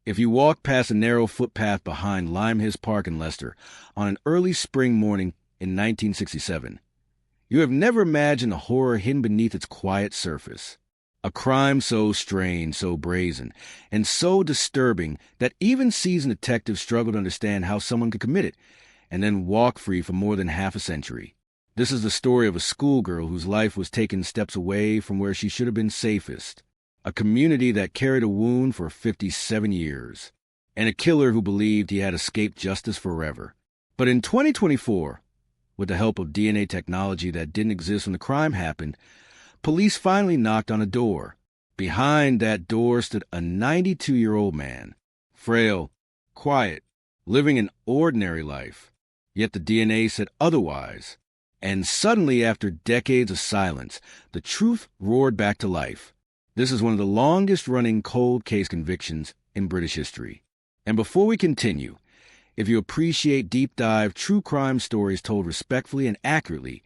If you walked past a narrow footpath behind Limehills Park in Leicester on an early spring morning in 1967, you have never imagined the horror hidden beneath its quiet surface. A crime so strange, so brazen, and so disturbing that even seasoned detectives struggle to understand how someone could commit it and then walk free for more than half a century. This is the story of a schoolgirl whose life was taken steps away from where she should have been safest, a community that carried a wound for 57 years, and a killer who believed he had escaped justice forever. But in 2024, with the help of DNA technology that didn't exist when the crime happened, police finally knocked on a door. Behind that door stood a 92-year-old man, frail, quiet, living an ordinary life. Yet the DNA said otherwise. And suddenly, after decades of silence, the truth roared back to life. This is one of the longest-running cold case convictions in British history. And before we continue, if you appreciate deep-dive true crime stories told respectfully and accurately,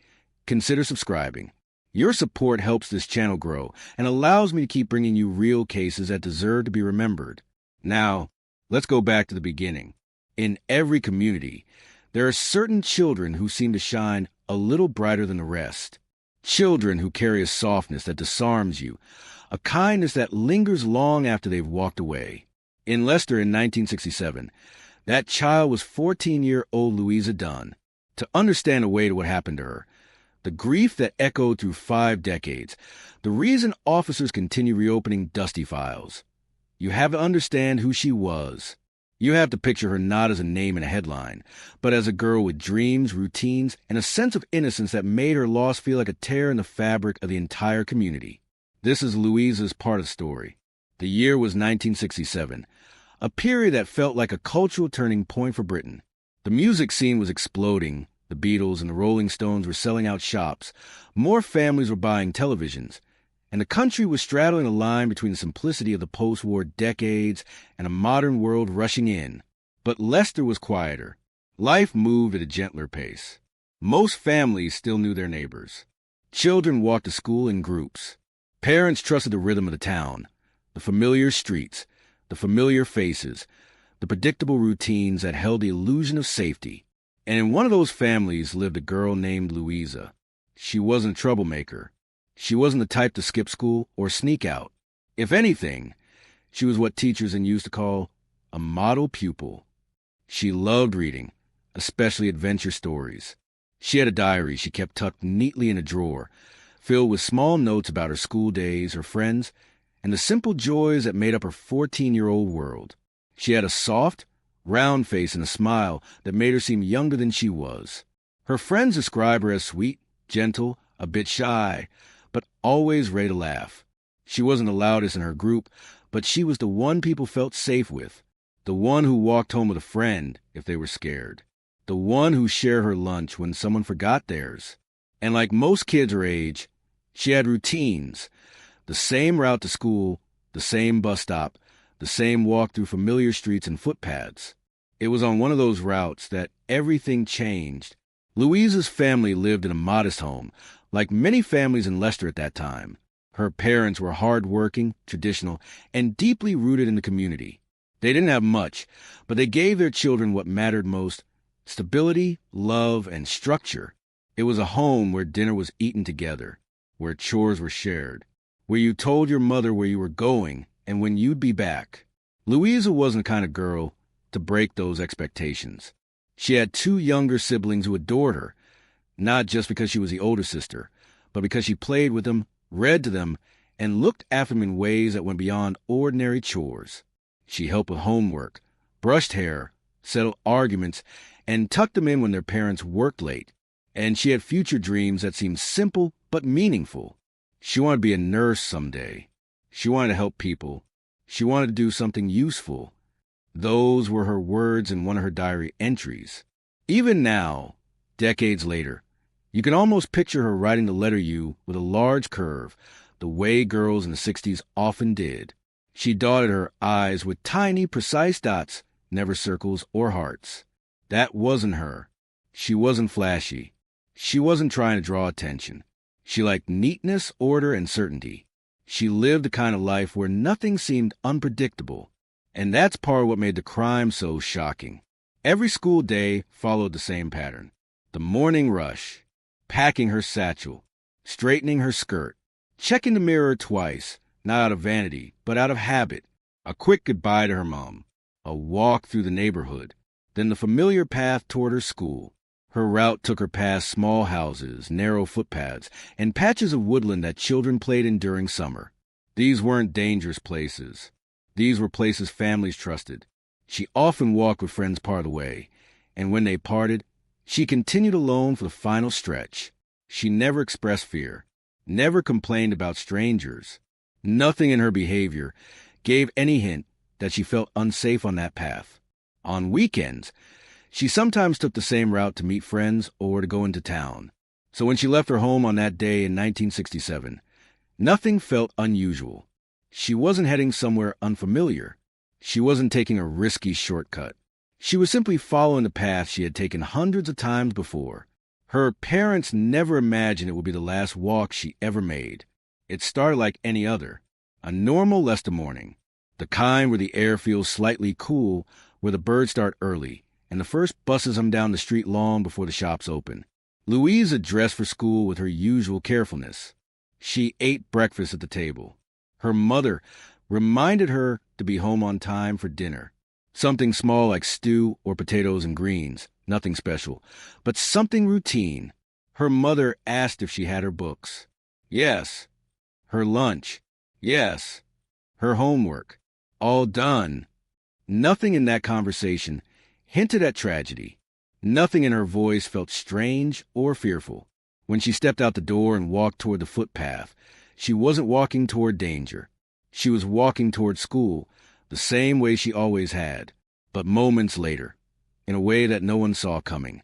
consider subscribing. Your support helps this channel grow and allows me to keep bringing you real cases that deserve to be remembered. Now, let's go back to the beginning. In every community, there are certain children who seem to shine a little brighter than the rest. Children who carry a softness that disarms you, a kindness that lingers long after they've walked away. In Leicester in 1967, that child was 14-year-old Louisa Dunn. To understand the weight of what happened to her, the grief that echoed through 5 decades, the reason officers continue reopening dusty files, you have to understand who she was. You have to picture her not as a name in a headline, but as a girl with dreams, routines, and a sense of innocence that made her loss feel like a tear in the fabric of the entire community. This is Louisa's part of the story. The year was 1967, a period that felt like a cultural turning point for Britain. The music scene was exploding. The Beatles and the Rolling Stones were selling out shops. More families were buying televisions. And the country was straddling a line between the simplicity of the post-war decades and a modern world rushing in. But Leicester was quieter. Life moved at a gentler pace. Most families still knew their neighbors. Children walked to school in groups. Parents trusted the rhythm of the town, the familiar streets, the familiar faces, the predictable routines that held the illusion of safety. And in one of those families lived a girl named Louisa. She wasn't a troublemaker. She wasn't the type to skip school or sneak out. If anything, she was what teachers used to call a model pupil. She loved reading, especially adventure stories. She had a diary she kept tucked neatly in a drawer, filled with small notes about her school days, her friends, and the simple joys that made up her 14-year-old world. She had a soft, round face and a smile that made her seem younger than she was. Her friends described her as sweet, gentle, a bit shy, but always ready to laugh. She wasn't the loudest in her group, but she was the one people felt safe with, the one who walked home with a friend if they were scared, the one who shared her lunch when someone forgot theirs. And like most kids her age, she had routines, the same route to school, the same bus stop, the same walk through familiar streets and footpaths. It was on one of those routes that everything changed. Louisa's family lived in a modest home, like many families in Leicester at that time. Her parents were hard-working, traditional, and deeply rooted in the community. They didn't have much, but they gave their children what mattered most: stability, love, and structure. It was a home where dinner was eaten together, where chores were shared, where you told your mother where you were going and when you'd be back. Louisa wasn't the kind of girl to break those expectations. She had 2 younger siblings who adored her, not just because she was the older sister, but because she played with them, read to them, and looked after them in ways that went beyond ordinary chores. She helped with homework, brushed hair, settled arguments, and tucked them in when their parents worked late. And she had future dreams that seemed simple but meaningful. She wanted to be a nurse someday. She wanted to help people. She wanted to do something useful. Those were her words in one of her diary entries. Even now, decades later, you can almost picture her writing the letter U with a large curve, the way girls in the 60s often did. She dotted her I's with tiny, precise dots, never circles or hearts. That wasn't her. She wasn't flashy. She wasn't trying to draw attention. She liked neatness, order, and certainty. She lived a kind of life where nothing seemed unpredictable. And that's part of what made the crime so shocking. Every school day followed the same pattern. The morning rush, packing her satchel, straightening her skirt, checking the mirror twice, not out of vanity, but out of habit, a quick goodbye to her mom, a walk through the neighborhood, then the familiar path toward her school. Her route took her past small houses, narrow footpaths, and patches of woodland that children played in during summer. These weren't dangerous places. These were places families trusted. She often walked with friends part of the way, and when they parted, she continued alone for the final stretch. She never expressed fear, never complained about strangers. Nothing in her behavior gave any hint that she felt unsafe on that path. On weekends, she sometimes took the same route to meet friends or to go into town. So when she left her home on that day in 1967, nothing felt unusual. She wasn't heading somewhere unfamiliar. She wasn't taking a risky shortcut. She was simply following the path she had taken hundreds of times before. Her parents never imagined it would be the last walk she ever made. It started like any other, a normal Leicester morning, the kind where the air feels slightly cool, where the birds start early, and the first buses come down the street long before the shops open. Louisa dressed for school with her usual carefulness. She ate breakfast at the table. Her mother reminded her to be home on time for dinner. Something small like stew or potatoes and greens, nothing special, but something routine. Her mother asked if she had her books. Yes. Her lunch. Yes. Her homework. All done. Nothing in that conversation hinted at tragedy. Nothing in her voice felt strange or fearful. When she stepped out the door and walked toward the footpath, she wasn't walking toward danger. She was walking toward school, the same way she always had, but moments later, in a way that no one saw coming.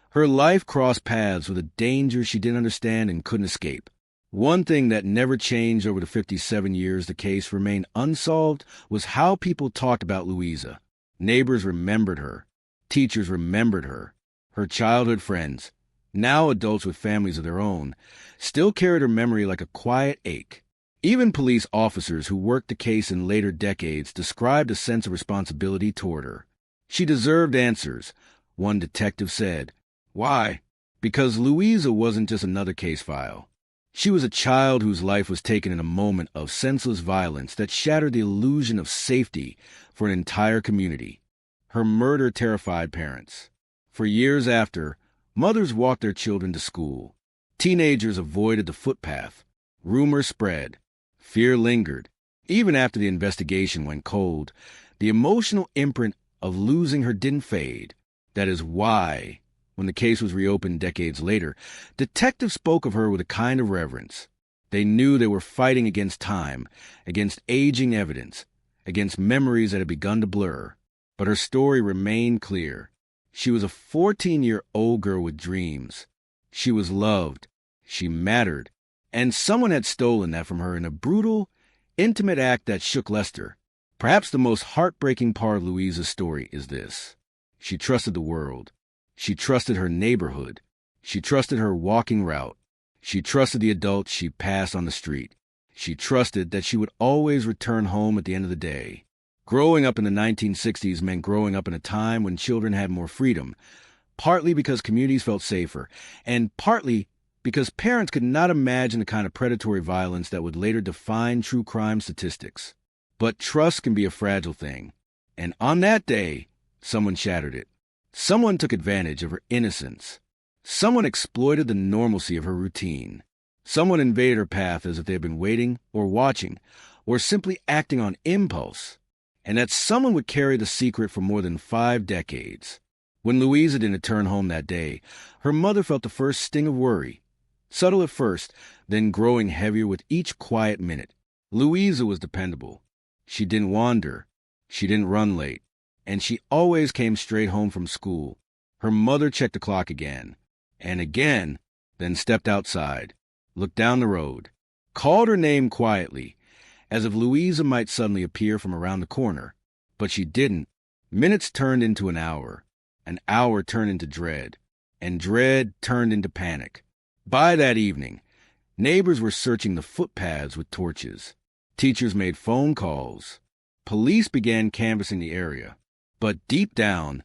Her life crossed paths with a danger she didn't understand and couldn't escape. One thing that never changed over the 57 years the case remained unsolved was how people talked about Louisa. Neighbors remembered her. Teachers remembered her. Her childhood friends, now adults with families of their own, still carried her memory like a quiet ache. Even police officers who worked the case in later decades described a sense of responsibility toward her. She deserved answers, one detective said. Why? Because Louisa wasn't just another case file. She was a child whose life was taken in a moment of senseless violence that shattered the illusion of safety for an entire community. Her murder terrified parents. For years after, mothers walked their children to school. Teenagers avoided the footpath. Rumors spread. Fear lingered. Even after the investigation went cold, the emotional imprint of losing her didn't fade. That is why, when the case was reopened decades later, detectives spoke of her with a kind of reverence. They knew they were fighting against time, against aging evidence, against memories that had begun to blur. But her story remained clear. She was a 14-year-old girl with dreams. She was loved. She mattered. And someone had stolen that from her in a brutal, intimate act that shook Leicester. Perhaps the most heartbreaking part of Louisa's story is this. She trusted the world. She trusted her neighborhood. She trusted her walking route. She trusted the adults she passed on the street. She trusted that she would always return home at the end of the day. Growing up in the 1960s meant growing up in a time when children had more freedom, partly because communities felt safer, and partly because parents could not imagine the kind of predatory violence that would later define true crime statistics. But trust can be a fragile thing, and on that day, someone shattered it. Someone took advantage of her innocence. Someone exploited the normalcy of her routine. Someone invaded her path as if they had been waiting or watching, or simply acting on impulse. And that someone would carry the secret for more than 5 decades. When Louisa didn't return home that day, her mother felt the first sting of worry. Subtle at first, then growing heavier with each quiet minute. Louisa was dependable. She didn't wander. She didn't run late. And she always came straight home from school. Her mother checked the clock again, and again, then stepped outside, looked down the road, called her name quietly, as if Louisa might suddenly appear from around the corner. But she didn't. Minutes turned into an hour turned into dread, and dread turned into panic. By that evening, neighbors were searching the footpaths with torches. Teachers made phone calls. Police began canvassing the area. But deep down,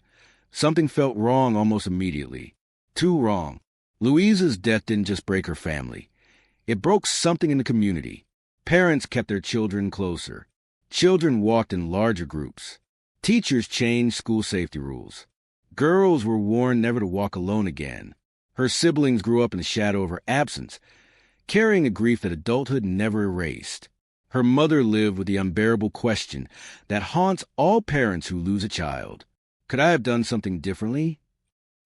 something felt wrong almost immediately. Too wrong. Louisa's death didn't just break her family. It broke something in the community. Parents kept their children closer. Children walked in larger groups. Teachers changed school safety rules. Girls were warned never to walk alone again. Her siblings grew up in the shadow of her absence, carrying a grief that adulthood never erased. Her mother lived with the unbearable question that haunts all parents who lose a child. Could I have done something differently?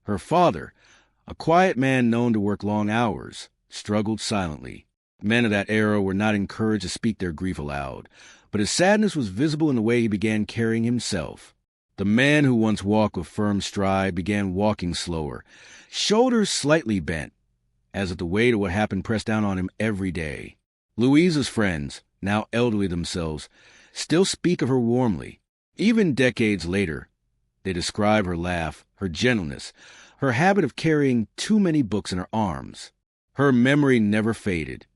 Her father, a quiet man known to work long hours, struggled silently. Men of that era were not encouraged to speak their grief aloud, but his sadness was visible in the way he began carrying himself. The man who once walked with firm stride began walking slower, shoulders slightly bent, as if the weight of what happened pressed down on him every day. Louisa's friends, now elderly themselves, still speak of her warmly. Even decades later, they describe her laugh, her gentleness, her habit of carrying too many books in her arms. Her memory never faded.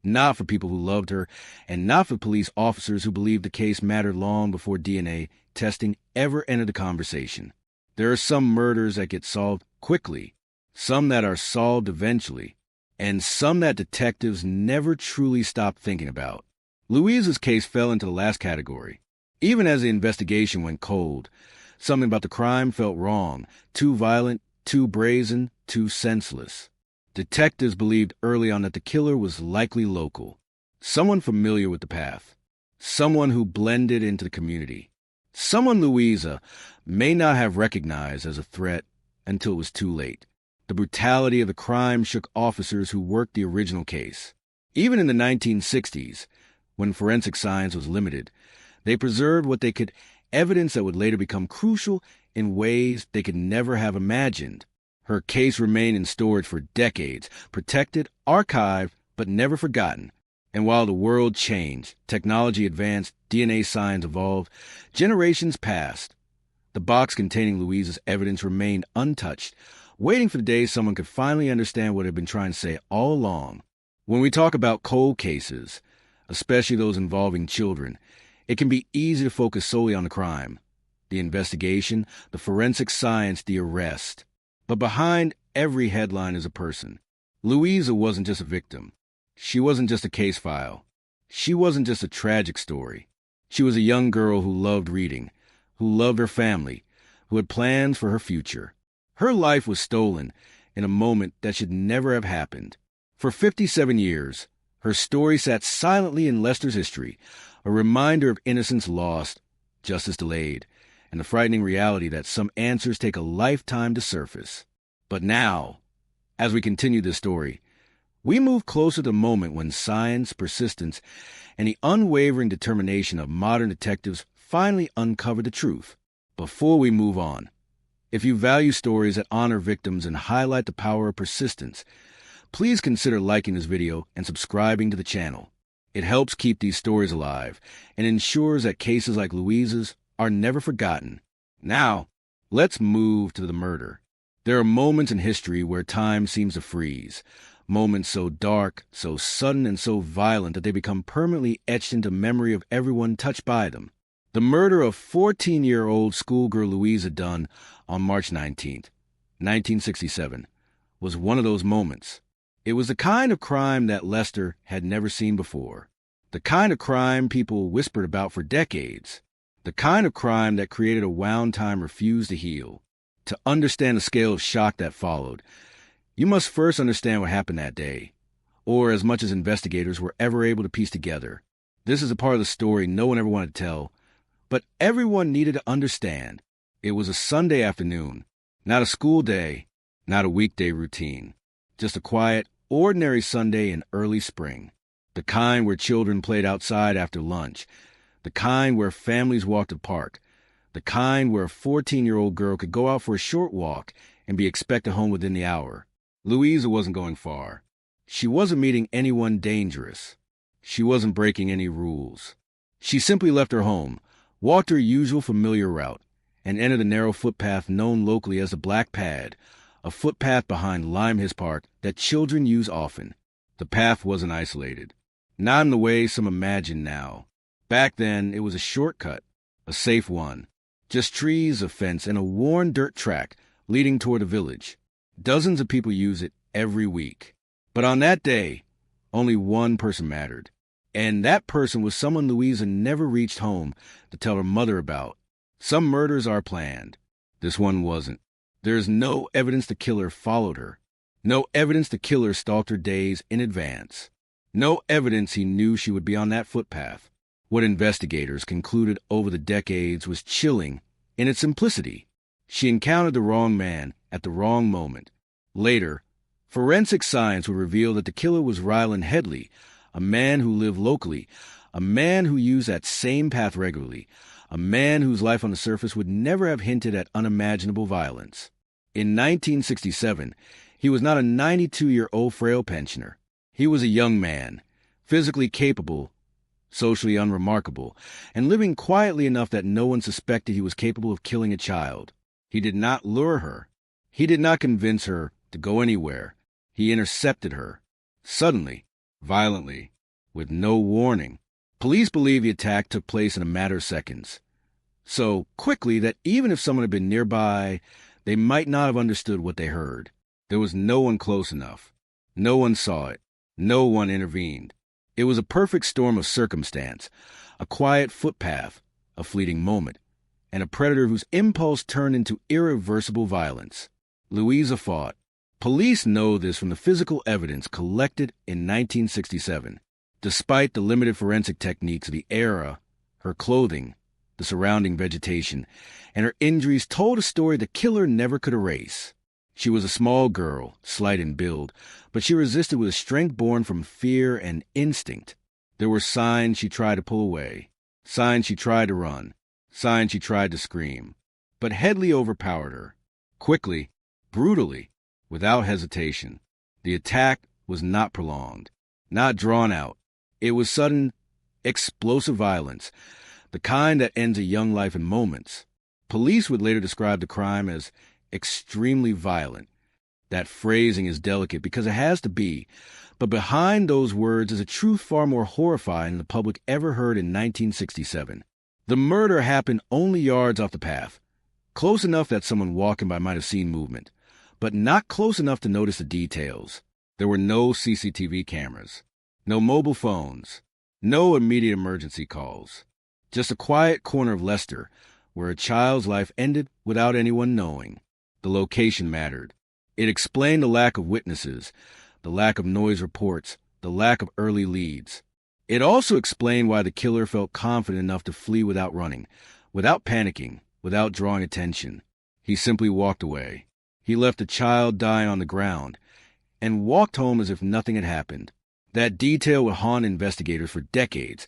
Not for people who loved her, and not for police officers who believed the case mattered long before DNA testing ever entered the conversation. There are some murders that get solved quickly, some that are solved eventually, and some that detectives never truly stop thinking about. Louisa's case fell into the last category. Even as the investigation went cold, something about the crime felt wrong, too violent, too brazen, too senseless. Detectives believed early on that the killer was likely local, someone familiar with the path, someone who blended into the community, someone Louisa may not have recognized as a threat until it was too late. The brutality of the crime shook officers who worked the original case. Even in the 1960s, when forensic science was limited, they preserved what they could, evidence that would later become crucial in ways they could never have imagined. Her case remained in storage for decades, protected, archived, but never forgotten. And while the world changed, technology advanced, DNA science evolved, generations passed, the box containing Louisa's evidence remained untouched, waiting for the day someone could finally understand what it had been trying to say all along. When we talk about cold cases, especially those involving children, it can be easy to focus solely on the crime, the investigation, the forensic science, the arrest. But behind every headline is a person. Louisa wasn't just a victim. She wasn't just a case file. She wasn't just a tragic story. She was a young girl who loved reading, who loved her family, who had plans for her future. Her life was stolen in a moment that should never have happened. For 57 years, her story sat silently in Leicester's history, a reminder of innocence lost, justice delayed, and the frightening reality that some answers take a lifetime to surface. But now, as we continue this story, we move closer to the moment when science, persistence, and the unwavering determination of modern detectives finally uncover the truth. Before we move on, if you value stories that honor victims and highlight the power of persistence, please consider liking this video and subscribing to the channel. It helps keep these stories alive and ensures that cases like Louisa's are never forgotten. Now, let's move to the murder. There are moments in history where time seems to freeze, moments so dark, so sudden, and so violent that they become permanently etched into memory of everyone touched by them. The murder of 14-year-old schoolgirl Louisa Dunn on March 19, 1967, was one of those moments. It was the kind of crime that Leicester had never seen before, the kind of crime people whispered about for decades, the kind of crime that created a wound time refused to heal. To understand the scale of shock that followed, you must first understand what happened that day, or as much as investigators were ever able to piece together. This is a part of the story no one ever wanted to tell, but everyone needed to understand. It was a Sunday afternoon, not a school day, not a weekday routine, just a quiet, ordinary Sunday in early spring, the kind where children played outside after lunch, the kind where families walked to the park, the kind where a 14-year-old girl could go out for a short walk and be expected home within the hour. Louisa wasn't going far. She wasn't meeting anyone dangerous. She wasn't breaking any rules. She simply left her home, walked her usual familiar route, and entered the narrow footpath known locally as the Black Pad, a footpath behind Limehouse Park that children use often. The path wasn't isolated, not in the way some imagine now. Back then, it was a shortcut, a safe one. Just trees, a fence, and a worn dirt track leading toward a village. Dozens of people use it every week. But on that day, only one person mattered. And that person was someone Louisa never reached home to tell her mother about. Some murders are planned. This one wasn't. There is no evidence the killer followed her. No evidence the killer stalked her days in advance. No evidence he knew she would be on that footpath. What investigators concluded over the decades was chilling in its simplicity. She encountered the wrong man at the wrong moment. Later, forensic science would reveal that the killer was Ryland Headley, a man who lived locally, a man who used that same path regularly, a man whose life on the surface would never have hinted at unimaginable violence. In 1967, he was not a 92-year-old frail pensioner. He was a young man, physically capable, socially unremarkable, and living quietly enough that no one suspected he was capable of killing a child. He did not lure her. He did not convince her to go anywhere. He intercepted her. Suddenly, violently, with no warning. Police believe the attack took place in a matter of seconds. So quickly that even if someone had been nearby, they might not have understood what they heard. There was no one close enough. No one saw it. No one intervened. It was a perfect storm of circumstance, a quiet footpath, a fleeting moment, and a predator whose impulse turned into irreversible violence. Louisa fought. Police know this from the physical evidence collected in 1967. Despite the limited forensic techniques of the era, her clothing, the surrounding vegetation, and her injuries told a story the killer never could erase. She was a small girl, slight in build, but she resisted with a strength born from fear and instinct. There were signs she tried to pull away, signs she tried to run, signs she tried to scream. But Headley overpowered her. Quickly, brutally, without hesitation. The attack was not prolonged, not drawn out. It was sudden, explosive violence, the kind that ends a young life in moments. Police would later describe the crime as extremely violent. That phrasing is delicate because it has to be, but behind those words is a truth far more horrifying than the public ever heard in 1967. The murder happened only yards off the path, close enough that someone walking by might have seen movement, but not close enough to notice the details. There were no CCTV cameras, no mobile phones, no immediate emergency calls. Just a quiet corner of Leicester where a child's life ended without anyone knowing. The location mattered. It explained the lack of witnesses, the lack of noise reports, the lack of early leads. It also explained why the killer felt confident enough to flee without running, without panicking, without drawing attention. He simply walked away. He left the child dying on the ground and walked home as if nothing had happened. That detail would haunt investigators for decades.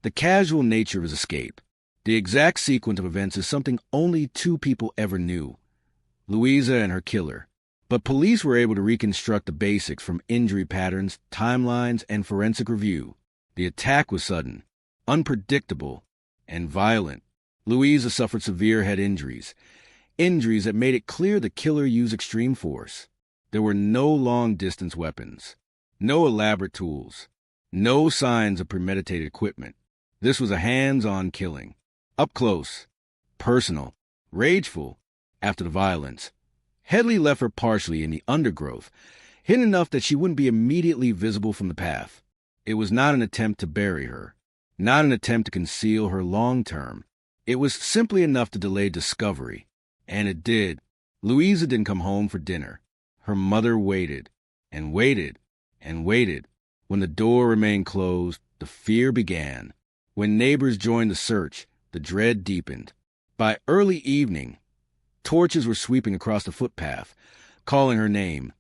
The casual nature of his escape. The exact sequence of events is something only two people ever knew, Louisa and her killer. But police were able to reconstruct the basics from injury patterns, timelines, and forensic review. The attack was sudden, unpredictable, and violent. Louisa suffered severe head injuries, injuries that made it clear the killer used extreme force. There were no long-distance weapons, no elaborate tools, no signs of premeditated equipment. This was a hands-on killing, up close, personal, rageful. After the violence, Headley left her partially in the undergrowth, hidden enough that she wouldn't be immediately visible from the path. It was not an attempt to bury her, not an attempt to conceal her long-term. It was simply enough to delay discovery. And it did. Louisa didn't come home for dinner. Her mother waited, and waited, and waited. When the door remained closed, the fear began. When neighbors joined the search, the dread deepened. By early evening, torches were sweeping across the footpath, calling her name,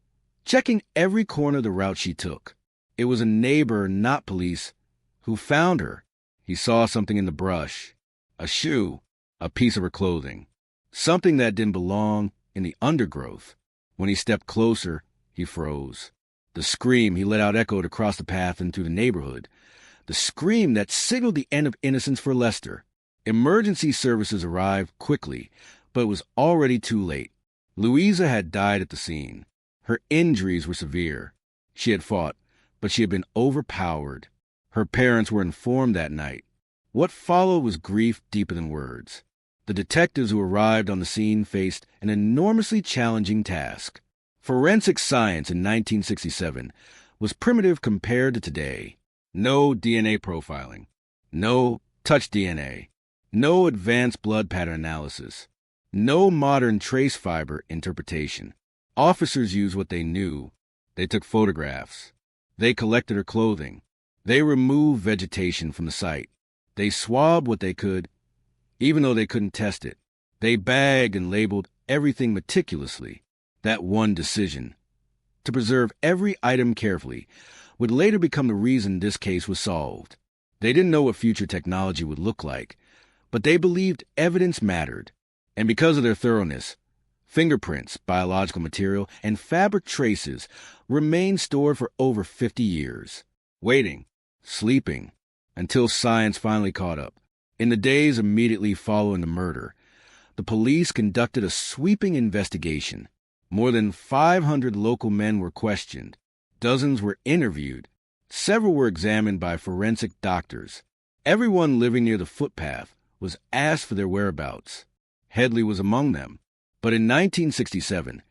checking every corner of the route she took. It was a neighbor, not police, who found her. He saw something in the brush, a shoe, a piece of her clothing, something that didn't belong in the undergrowth. When he stepped closer, he froze. The scream he let out echoed across the path and through the neighborhood, the scream that signaled the end of innocence for Leicester. Emergency services arrived quickly, but it was already too late. Louisa had died at the scene. Her injuries were severe. She had fought, but she had been overpowered. Her parents were informed that night. What followed was grief deeper than words. The detectives who arrived on the scene faced an enormously challenging task. Forensic science in 1967 was primitive compared to today. No DNA profiling. No touch DNA. No advanced blood pattern analysis. No modern trace fiber interpretation. Officers used what they knew. They took photographs. They collected her clothing. They removed vegetation from the site. They swabbed what they could, even though they couldn't test it. They bagged and labeled everything meticulously. That one decision, to preserve every item carefully, would later become the reason this case was solved. They didn't know what future technology would look like, but they believed evidence mattered. And because of their thoroughness, fingerprints, biological material, and fabric traces remained stored for over 50 years, waiting, sleeping, until science finally caught up. In the days immediately following the murder, the police conducted a sweeping investigation. More than 500 local men were questioned. Dozens were interviewed. Several were examined by forensic doctors. Everyone living near the footpath was asked for their whereabouts. Headley was among them. But in 1967,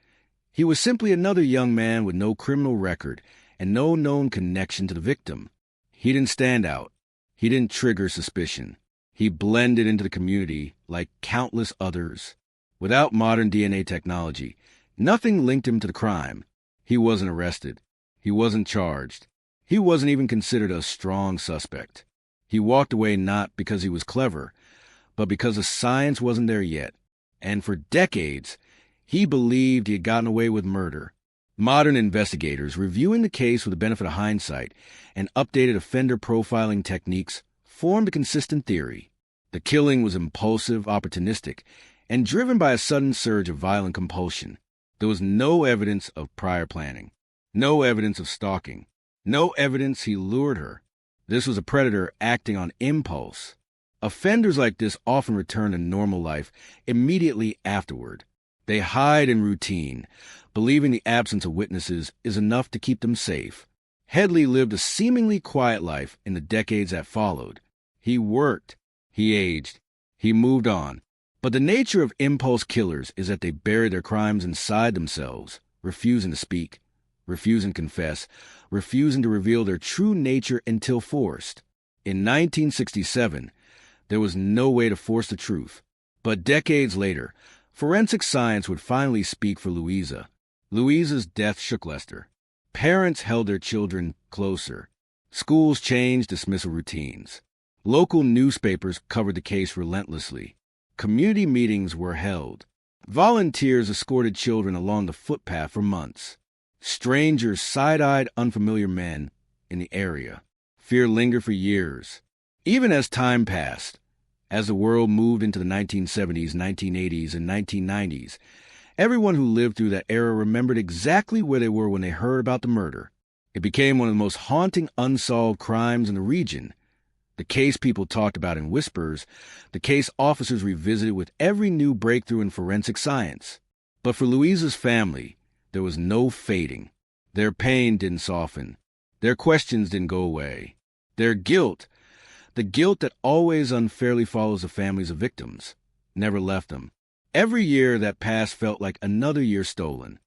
he was simply another young man with no criminal record and no known connection to the victim. He didn't stand out. He didn't trigger suspicion. He blended into the community like countless others. Without modern DNA technology, nothing linked him to the crime. He wasn't arrested. He wasn't charged. He wasn't even considered a strong suspect. He walked away not because he was clever, but because the science wasn't there yet. And for decades, he believed he had gotten away with murder. Modern investigators, reviewing the case with the benefit of hindsight and updated offender profiling techniques, formed a consistent theory. The killing was impulsive, opportunistic, and driven by a sudden surge of violent compulsion. There was no evidence of prior planning, no evidence of stalking, no evidence he lured her. This was a predator acting on impulse. Offenders like this often return to normal life immediately afterward. They hide in routine, believing the absence of witnesses is enough to keep them safe. Headley lived a seemingly quiet life in the decades that followed. He worked, he aged, he moved on. But the nature of impulse killers is that they bury their crimes inside themselves, refusing to speak, refusing to confess, refusing to reveal their true nature until forced. In 1967, there was no way to force the truth. But decades later, forensic science would finally speak for Louisa. Louisa's death shook Leicester. Parents held their children closer. Schools changed dismissal routines. Local newspapers covered the case relentlessly. Community meetings were held. Volunteers escorted children along the footpath for months. Strangers side-eyed unfamiliar men in the area. Fear lingered for years. Even as time passed, as the world moved into the 1970s, 1980s, and 1990s, everyone who lived through that era remembered exactly where they were when they heard about the murder. It became one of the most haunting unsolved crimes in the region. The case people talked about in whispers, the case officers revisited with every new breakthrough in forensic science. But for Louisa's family, there was no fading. Their pain didn't soften. Their questions didn't go away. Their guilt, the guilt that always unfairly follows the families of victims, never left them. Every year that passed felt like another year stolen.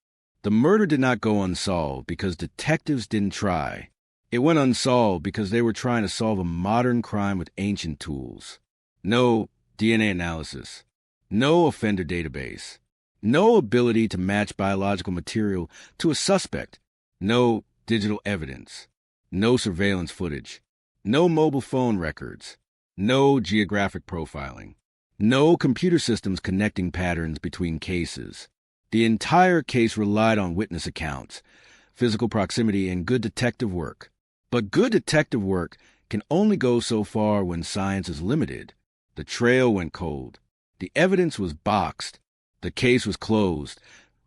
The murder did not go unsolved because detectives didn't try. It went unsolved because they were trying to solve a modern crime with ancient tools. No DNA analysis. No offender database. No ability to match biological material to a suspect. No digital evidence. No surveillance footage. No mobile phone records. No geographic profiling. No computer systems connecting patterns between cases. The entire case relied on witness accounts, physical proximity, and good detective work. But good detective work can only go so far when science is limited. The trail went cold. The evidence was boxed. The case was closed,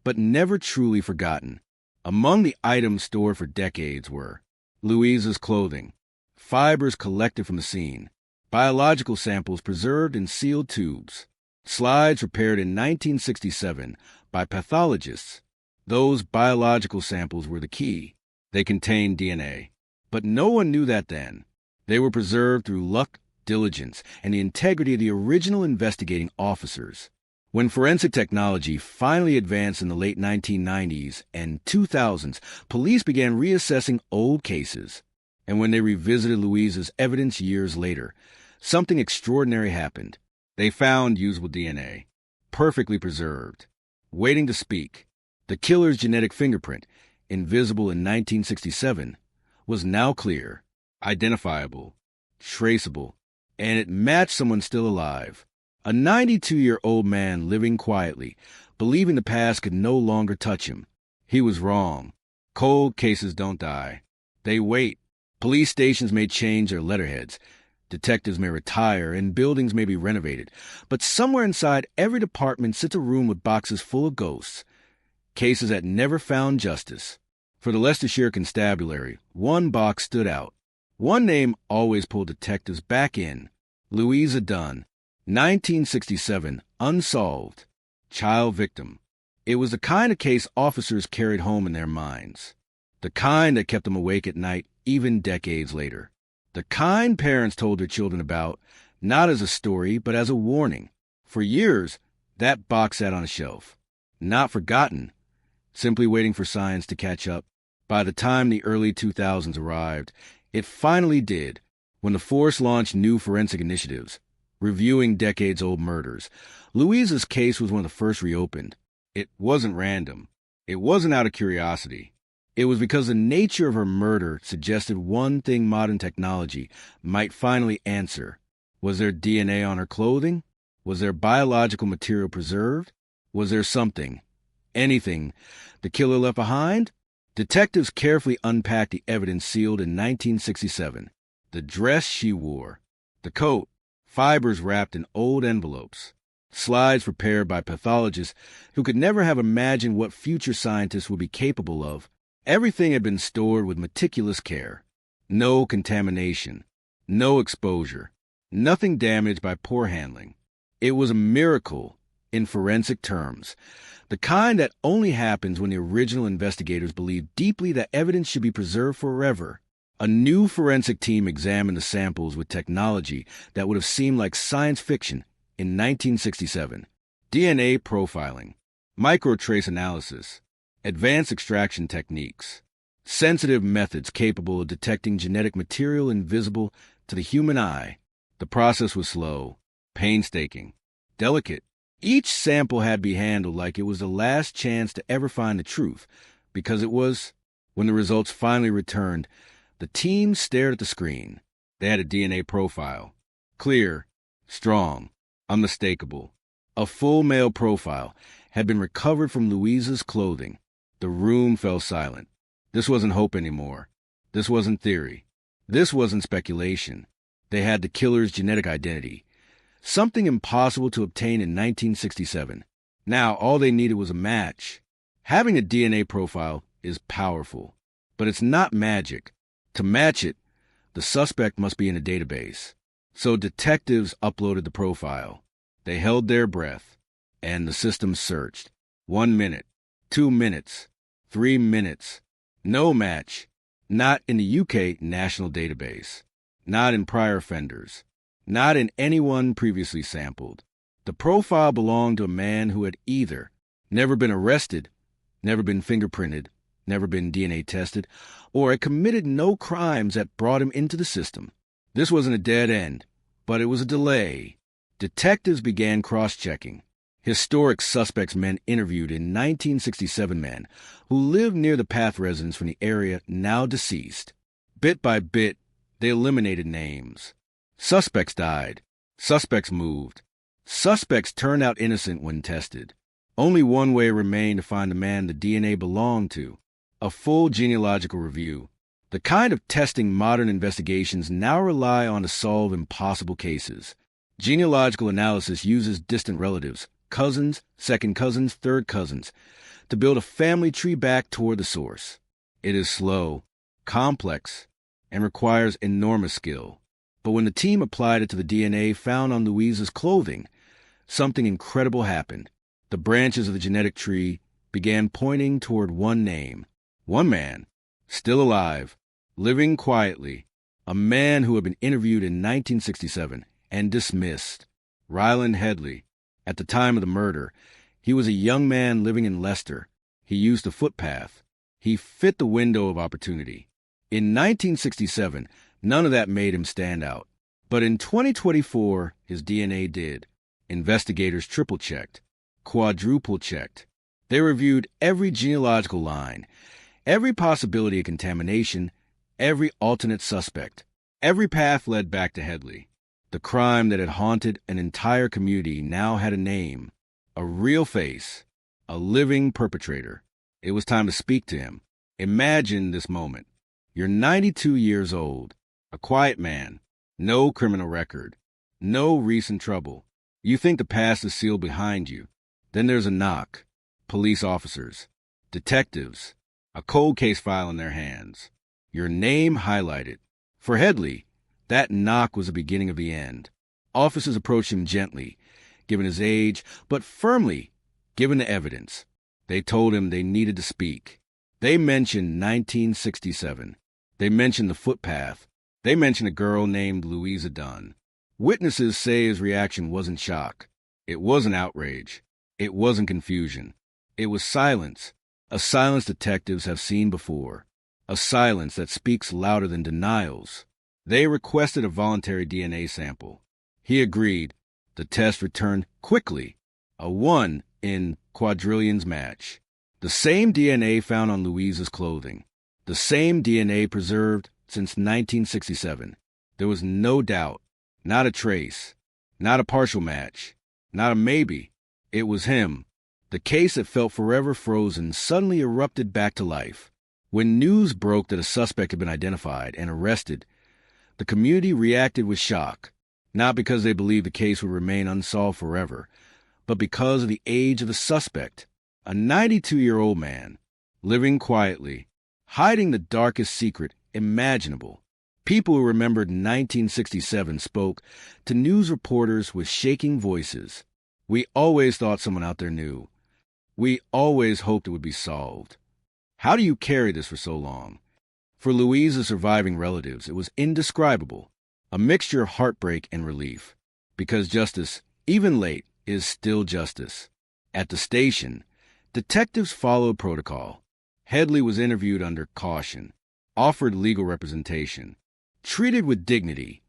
but never truly forgotten. Among the items stored for decades were Louisa's clothing, fibers collected from the scene, biological samples preserved in sealed tubes, slides prepared in 1967 by pathologists. Those biological samples were the key. They contained DNA. But no one knew that then. They were preserved through luck diligence, and the integrity of the original investigating officers. When forensic technology finally advanced in the late 1990s and 2000s, police began reassessing old cases. And when they revisited Louisa's evidence years later, something extraordinary happened. They found usable DNA, perfectly preserved, waiting to speak. The killer's genetic fingerprint, invisible in 1967, was now clear, identifiable, traceable, and it matched someone still alive. A 92-year-old man living quietly, believing the past could no longer touch him. He was wrong. Cold cases don't die. They wait. Police stations may change their letterheads. Detectives may retire, and buildings may be renovated. But somewhere inside every department sits a room with boxes full of ghosts. Cases that never found justice. For the Leicestershire Constabulary, one box stood out. One name always pulled detectives back in. Louisa Dunn, 1967, unsolved, child victim. It was the kind of case officers carried home in their minds. The kind that kept them awake at night, even decades later. The kind parents told their children about, not as a story, but as a warning. For years, that box sat on a shelf. Not forgotten, simply waiting for science to catch up. By the time the early 2000s arrived, it finally did, when the force launched new forensic initiatives, reviewing decades-old murders. Louisa's case was one of the first reopened. It wasn't random. It wasn't out of curiosity. It was because the nature of her murder suggested one thing modern technology might finally answer. Was there DNA on her clothing? Was there biological material preserved? Was there something, anything, the killer left behind? Detectives carefully unpacked the evidence sealed in 1967. The dress she wore, the coat, fibers wrapped in old envelopes, slides prepared by pathologists who could never have imagined what future scientists would be capable of. Everything had been stored with meticulous care. No contamination, no exposure, nothing damaged by poor handling. It was a miracle in forensic terms, the kind that only happens when the original investigators believed deeply that evidence should be preserved forever. A new forensic team examined the samples with technology that would have seemed like science fiction in 1967. DNA profiling, microtrace analysis, advanced extraction techniques, sensitive methods capable of detecting genetic material invisible to the human eye. The process was slow, painstaking, delicate. Each sample had to be handled like it was the last chance to ever find the truth, because it was. When the results finally returned, the team stared at the screen. They had a DNA profile. Clear, strong, unmistakable. A full male profile had been recovered from Louisa's clothing. The room fell silent. This wasn't hope anymore. This wasn't theory. This wasn't speculation. They had the killer's genetic identity. Something impossible to obtain in 1967. Now, all they needed was a match. Having a DNA profile is powerful, but it's not magic. To match it, the suspect must be in a database. So detectives uploaded the profile. They held their breath, and the system searched. 1 minute, 2 minutes, 3 minutes. No match. Not in the UK National Database. Not in prior offenders. Not in anyone previously sampled. The profile belonged to a man who had either never been arrested, never been fingerprinted, never been DNA tested, or had committed no crimes that brought him into the system. This wasn't a dead end, but it was a delay. Detectives began cross-checking. Historic suspects men interviewed in 1967 men who lived near the Path residents from the area now deceased. Bit by bit, they eliminated names. Suspects died. Suspects moved. Suspects turned out innocent when tested. Only one way remained to find the man the DNA belonged to. A full genealogical review. The kind of testing modern investigations now rely on to solve impossible cases. Genealogical analysis uses distant relatives, cousins, second cousins, third cousins, to build a family tree back toward the source. It is slow, complex, and requires enormous skill. But when the team applied it to the DNA found on Louisa's clothing, something incredible happened. The branches of the genetic tree began pointing toward one name, one man, still alive, living quietly, a man who had been interviewed in 1967 and dismissed. Ryland Headley. At the time of the murder, he was a young man living in Leicester. He used the footpath. He fit the window of opportunity. In 1967, none of that made him stand out. But in 2024, his DNA did. Investigators triple-checked, quadruple-checked. They reviewed every genealogical line, every possibility of contamination, every alternate suspect. Every path led back to Headley. The crime that had haunted an entire community now had a name, a real face, a living perpetrator. It was time to speak to him. Imagine this moment. You're 92 years old, a quiet man, no criminal record, no recent trouble. You think the past is sealed behind you. Then there's a knock. Police officers, detectives, a cold case file in their hands. Your name highlighted. For Headley, that knock was the beginning of the end. Officers approached him gently, given his age, but firmly, given the evidence. They told him they needed to speak. They mentioned 1967. They mentioned the footpath. They mentioned a girl named Louisa Dunn. Witnesses say his reaction wasn't shock. It wasn't outrage. It wasn't confusion. It was silence, a silence detectives have seen before, a silence that speaks louder than denials. They requested a voluntary DNA sample. He agreed. The test returned quickly, a 1 in quadrillions match. The same DNA found on Louisa's clothing, the same DNA preserved since 1967. There was no doubt, not a trace, not a partial match, not a maybe. It was him. The case that felt forever frozen suddenly erupted back to life. When news broke that a suspect had been identified and arrested, the community reacted with shock, not because they believed the case would remain unsolved forever, but because of the age of the suspect, a 92-year-old man, living quietly, hiding the darkest secret imaginable. People who remembered 1967 spoke to news reporters with shaking voices. We always thought someone out there knew. We always hoped it would be solved. How do you carry this for so long? For Louisa's surviving relatives, it was indescribable, a mixture of heartbreak and relief, because justice, even late, is still justice. At the station, detectives followed protocol. Headley was interviewed under caution, offered legal representation, treated with dignity,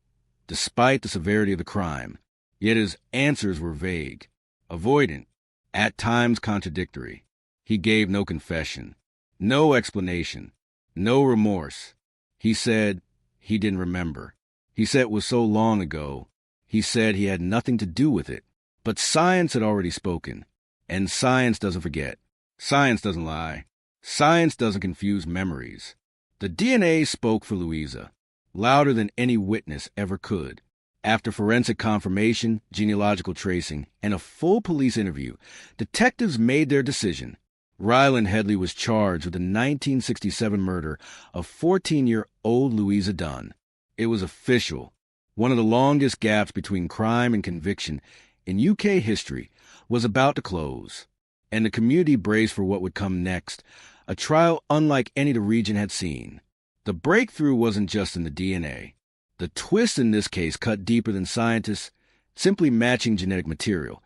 despite the severity of the crime, yet his answers were vague, avoidant, at times contradictory. He gave no confession, no explanation, no remorse. He said he didn't remember. He said it was so long ago. He said he had nothing to do with it. But science had already spoken, and science doesn't forget. Science doesn't lie. Science doesn't confuse memories. The DNA spoke for Louisa, louder than any witness ever could. After forensic confirmation, genealogical tracing, and a full police interview, detectives made their decision. Ryland Headley was charged with the 1967 murder of 14-year-old Louisa Dunn. It was official. One of the longest gaps between crime and conviction in UK history was about to close, and the community braced for what would come next, a trial unlike any the region had seen. The breakthrough wasn't just in the DNA. The twist in this case cut deeper than scientists simply matching genetic material.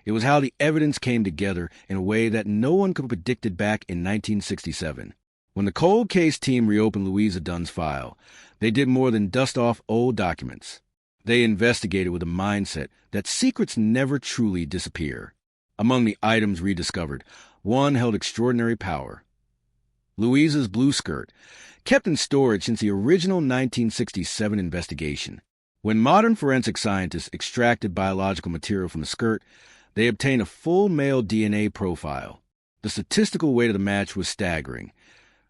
It was how the evidence came together in a way that no one could have predicted back in 1967. When the cold case team reopened Louisa Dunn's file, they did more than dust off old documents. They investigated with a mindset that secrets never truly disappear. Among the items rediscovered, one held extraordinary power. Louisa's blue skirt, kept in storage since the original 1967 investigation. When modern forensic scientists extracted biological material from the skirt, they obtained a full male DNA profile. The statistical weight of the match was staggering.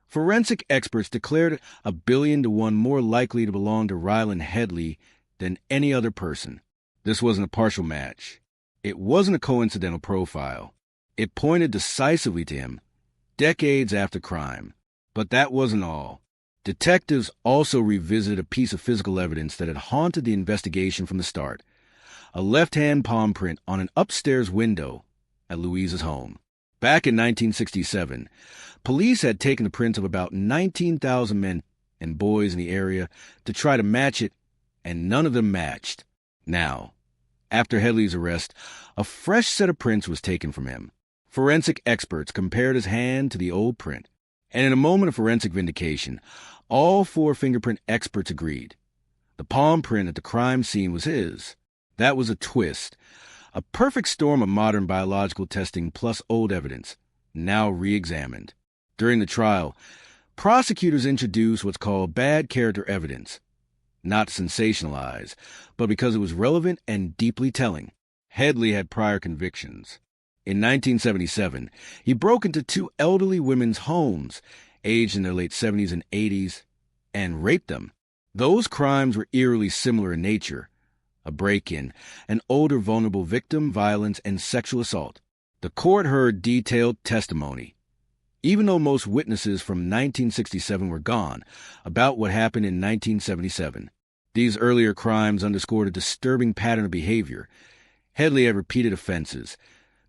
Forensic experts declared it 1 billion to 1 more likely to belong to Ryland Headley than any other person. This wasn't a partial match. It wasn't a coincidental profile. It pointed decisively to him, decades after crime. But that wasn't all. Detectives also revisited a piece of physical evidence that had haunted the investigation from the start. A left-hand palm print on an upstairs window at Louisa's home. Back in 1967, police had taken the prints of about 19,000 men and boys in the area to try to match it, and none of them matched. Now, after Headley's arrest, a fresh set of prints was taken from him. Forensic experts compared his hand to the old print, and in a moment of forensic vindication, all 4 fingerprint experts agreed. The palm print at the crime scene was his. That was a twist. A perfect storm of modern biological testing plus old evidence, now re-examined. During the trial, prosecutors introduced what's called bad character evidence. Not sensationalized, but because it was relevant and deeply telling. Headley had prior convictions. In 1977, he broke into 2 elderly women's homes, aged in their late 70s and 80s, and raped them. Those crimes were eerily similar in nature. A break-in, an older vulnerable victim, violence, and sexual assault. The court heard detailed testimony, even though most witnesses from 1967 were gone, about what happened in 1977. These earlier crimes underscored a disturbing pattern of behavior. Headley had repeated offenses,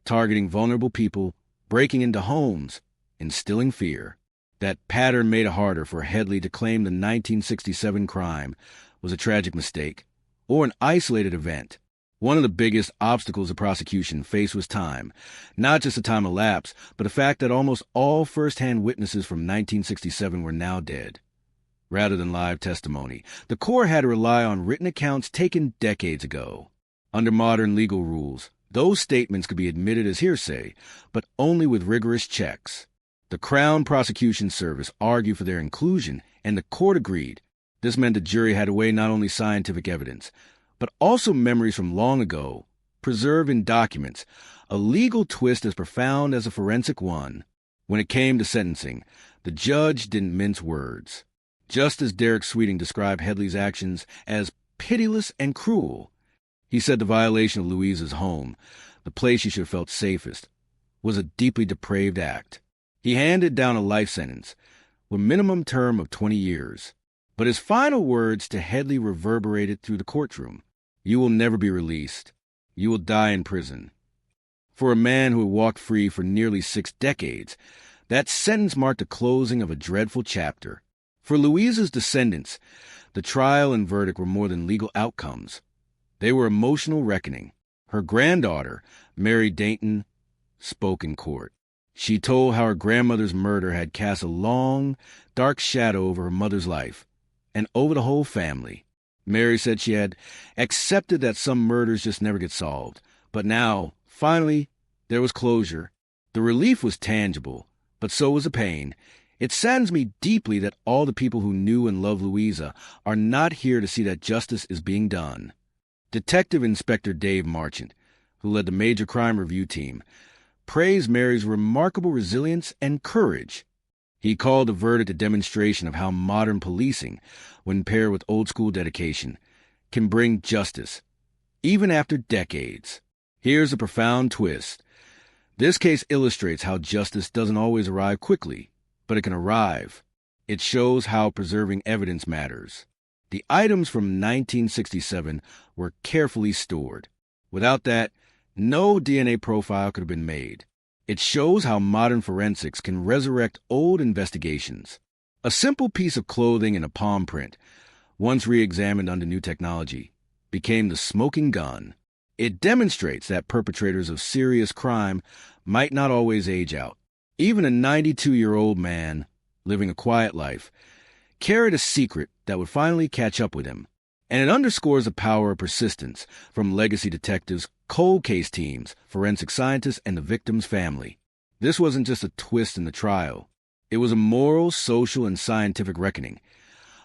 targeting vulnerable people, breaking into homes, instilling fear. That pattern made it harder for Headley to claim the 1967 crime was a tragic mistake or an isolated event. One of the biggest obstacles the prosecution faced was time. Not just the time elapsed, but the fact that almost all first-hand witnesses from 1967 were now dead. Rather than live testimony, the court had to rely on written accounts taken decades ago. Under modern legal rules, those statements could be admitted as hearsay, but only with rigorous checks. The Crown Prosecution Service argued for their inclusion, and the court agreed. This meant the jury had to weigh not only scientific evidence, but also memories from long ago, preserved in documents, a legal twist as profound as a forensic one. When it came to sentencing, the judge didn't mince words. Just as Derek Sweeting described Headley's actions as pitiless and cruel, he said the violation of Louisa's home, the place she should have felt safest, was a deeply depraved act. He handed down a life sentence, with minimum term of 20 years. But his final words to Headley reverberated through the courtroom. "You will never be released. You will die in prison." For a man who had walked free for nearly 6 decades, that sentence marked the closing of a dreadful chapter. For Louisa's descendants, the trial and verdict were more than legal outcomes. They were emotional reckoning. Her granddaughter, Mary Dayton, spoke in court. She told how her grandmother's murder had cast a long, dark shadow over her mother's life, and over the whole family. Mary said she had accepted that some murders just never get solved. But now, finally, there was closure. The relief was tangible, but so was the pain. It saddens me deeply that all the people who knew and loved Louisa are not here to see that justice is being done. Detective Inspector Dave Marchant, who led the Major Crime Review team, praised Mary's remarkable resilience and courage. He called the verdict a demonstration of how modern policing, when paired with old-school dedication, can bring justice, even after decades. Here's a profound twist. This case illustrates how justice doesn't always arrive quickly, but it can arrive. It shows how preserving evidence matters. The items from 1967 were carefully stored. Without that, no DNA profile could have been made. It shows how modern forensics can resurrect old investigations. A simple piece of clothing and a palm print, once re-examined under new technology, became the smoking gun. It demonstrates that perpetrators of serious crime might not always age out. Even a 92-year-old man, living a quiet life, carried a secret that would finally catch up with him. And it underscores the power of persistence from legacy detectives, cold case teams, forensic scientists, and the victim's family. This wasn't just a twist in the trial. It was a moral, social, and scientific reckoning.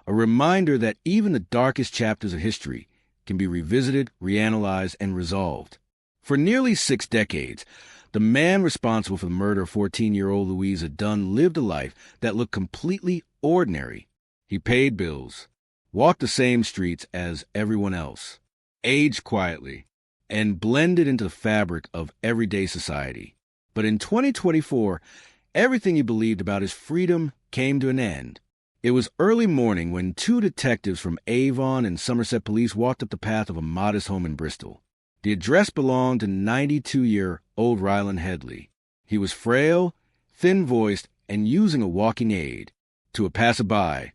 A reminder that even the darkest chapters of history can be revisited, reanalyzed, and resolved. For nearly 6 decades, the man responsible for the murder of 14-year-old Louisa Dunn lived a life that looked completely ordinary. He paid bills, walked the same streets as everyone else, aged quietly, and blended into the fabric of everyday society. But in 2024, everything he believed about his freedom came to an end. It was early morning when 2 detectives from Avon and Somerset Police walked up the path of a modest home in Bristol. The address belonged to 92-year-old Ryland Headley. He was frail, thin-voiced, and using a walking aid. To a passerby,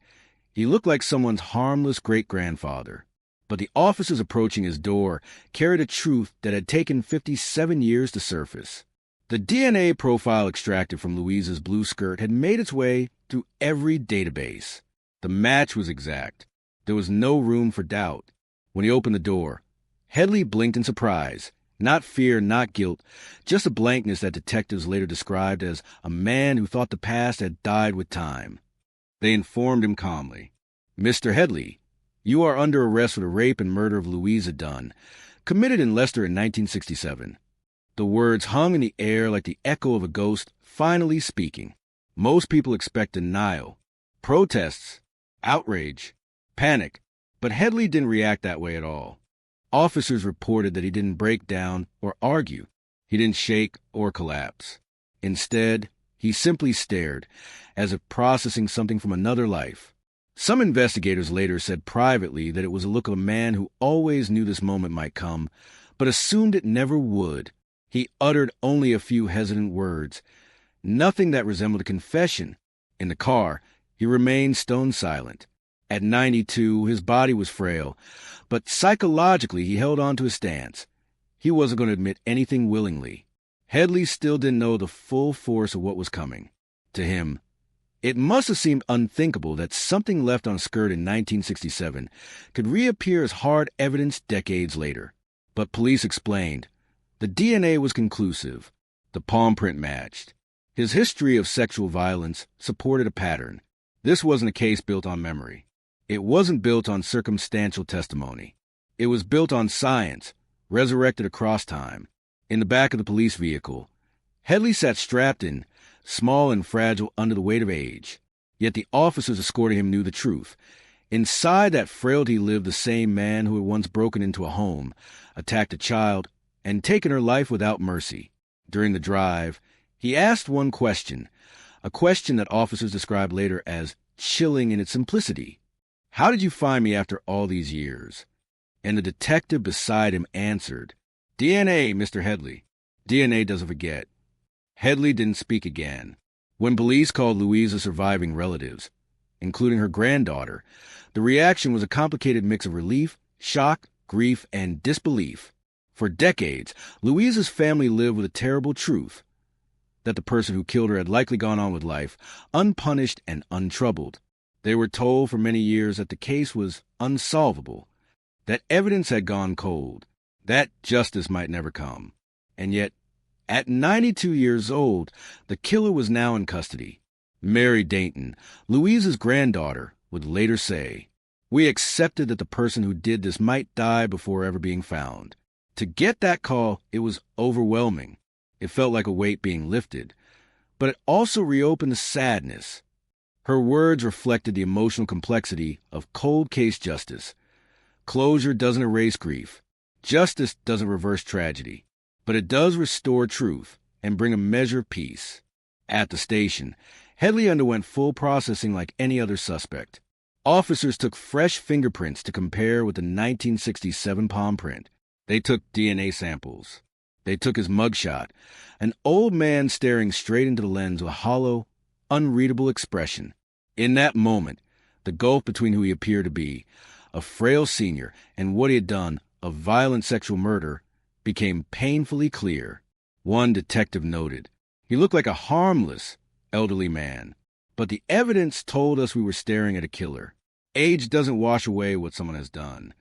He looked like someone's harmless great-grandfather. But the officers approaching his door carried a truth that had taken 57 years to surface. The DNA profile extracted from Louisa's blue skirt had made its way through every database. The match was exact. There was no room for doubt. When he opened the door, Headley blinked in surprise. Not fear, not guilt, just a blankness that detectives later described as a man who thought the past had died with time. They informed him calmly, "Mr. Headley, you are under arrest for the rape and murder of Louisa Dunn, committed in Leicester in 1967. The words hung in the air like the echo of a ghost finally speaking. Most people expect denial, protests, outrage, panic, but Headley didn't react that way at all. Officers reported that he didn't break down or argue. He didn't shake or collapse. Instead, he simply stared, as if processing something from another life. Some investigators later said privately that it was a look of a man who always knew this moment might come, but assumed it never would. He uttered only a few hesitant words, nothing that resembled a confession. In the car, he remained stone silent. At 92, his body was frail, but psychologically he held on to his stance. He wasn't going to admit anything willingly. Headley still didn't know the full force of what was coming. To him, it must have seemed unthinkable that something left on a skirt in 1967 could reappear as hard evidence decades later. But police explained. The DNA was conclusive. The palm print matched. His history of sexual violence supported a pattern. This wasn't a case built on memory. It wasn't built on circumstantial testimony. It was built on science, resurrected across time. In the back of the police vehicle, Headley sat strapped in, small and fragile under the weight of age. Yet the officers escorting him knew the truth. Inside that frailty lived the same man who had once broken into a home, attacked a child, and taken her life without mercy. During the drive, he asked one question, a question that officers described later as chilling in its simplicity. "How did you find me after all these years?" And the detective beside him answered, "DNA, Mr. Headley. DNA doesn't forget." Headley didn't speak again. When police called Louisa's surviving relatives, including her granddaughter, the reaction was a complicated mix of relief, shock, grief, and disbelief. For decades, Louisa's family lived with a terrible truth, that the person who killed her had likely gone on with life, unpunished and untroubled. They were told for many years that the case was unsolvable, that evidence had gone cold, that justice might never come. And yet, at 92 years old, the killer was now in custody. Mary Dayton, Louisa's granddaughter, would later say, "We accepted that the person who did this might die before ever being found." To get that call, it was overwhelming. It felt like a weight being lifted. But it also reopened the sadness. Her words reflected the emotional complexity of cold case justice. Closure doesn't erase grief. Justice doesn't reverse tragedy. But it does restore truth and bring a measure of peace. At the station, Headley underwent full processing like any other suspect. Officers took fresh fingerprints to compare with the 1967 palm print. They took DNA samples. They took his mugshot, an old man staring straight into the lens with a hollow, unreadable expression. In that moment, the gulf between who he appeared to be, a frail senior, and what he had done, a violent sexual murder, became painfully clear. One detective noted, "He looked like a harmless, elderly man, but the evidence told us we were staring at a killer. Age doesn't wash away what someone has done."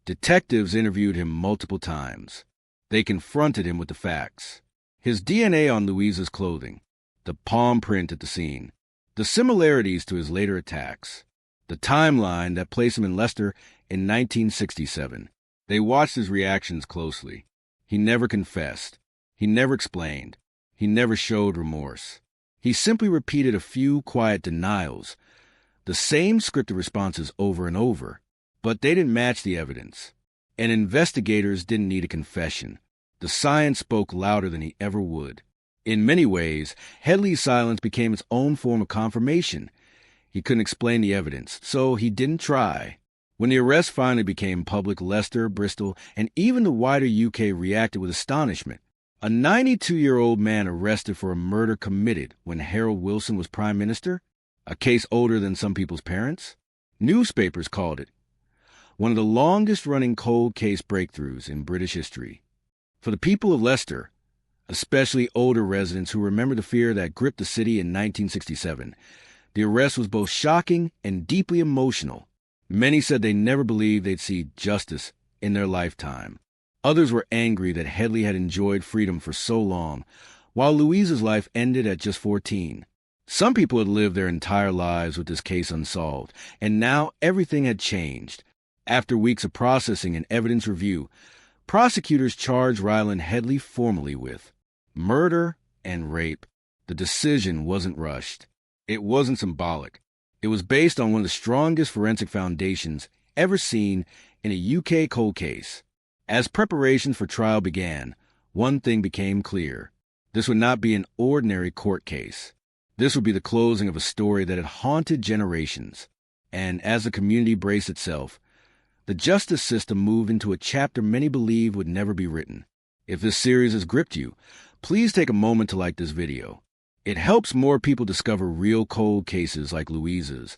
Detectives interviewed him multiple times. They confronted him with the facts. His DNA on Louisa's clothing, the palm print at the scene, the similarities to his later attacks, the timeline that placed him in Leicester in 1967. They watched his reactions closely. He never confessed. He never explained. He never showed remorse. He simply repeated a few quiet denials, the same scripted responses over and over, but they didn't match the evidence. And investigators didn't need a confession. The science spoke louder than he ever would. In many ways, Headley's silence became its own form of confirmation. He couldn't explain the evidence, so he didn't try. When the arrest finally became public, Leicester, Bristol, and even the wider UK reacted with astonishment. A 92-year-old man arrested for a murder committed when Harold Wilson was Prime Minister? A case older than some people's parents? Newspapers called it one of the longest-running cold case breakthroughs in British history. For the people of Leicester, especially older residents who remember the fear that gripped the city in 1967, the arrest was both shocking and deeply emotional. Many said they never believed they'd see justice in their lifetime. Others were angry that Headley had enjoyed freedom for so long, while Louisa's life ended at just 14. Some people had lived their entire lives with this case unsolved, and now everything had changed. After weeks of processing and evidence review, prosecutors charged Ryland Headley formally with murder and rape. The decision wasn't rushed. It wasn't symbolic. It was based on one of the strongest forensic foundations ever seen in a UK cold case. As preparations for trial began, one thing became clear. This would not be an ordinary court case. This would be the closing of a story that had haunted generations. And as the community braced itself, the justice system moved into a chapter many believe would never be written. If this series has gripped you, please take a moment to like this video. It helps more people discover real cold cases like Louisa's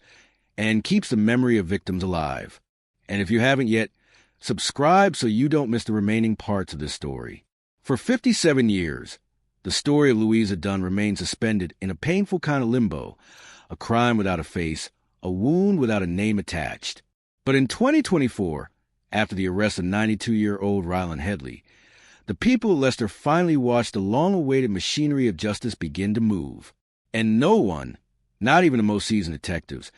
and keeps the memory of victims alive. And if you haven't yet, subscribe so you don't miss the remaining parts of this story. For 57 years, the story of Louisa Dunn remained suspended in a painful kind of limbo, a crime without a face, a wound without a name attached. But in 2024, after the arrest of 92-year-old Ryland Headley, the people of Leicester finally watched the long-awaited machinery of justice begin to move. And no one, not even the most seasoned detectives,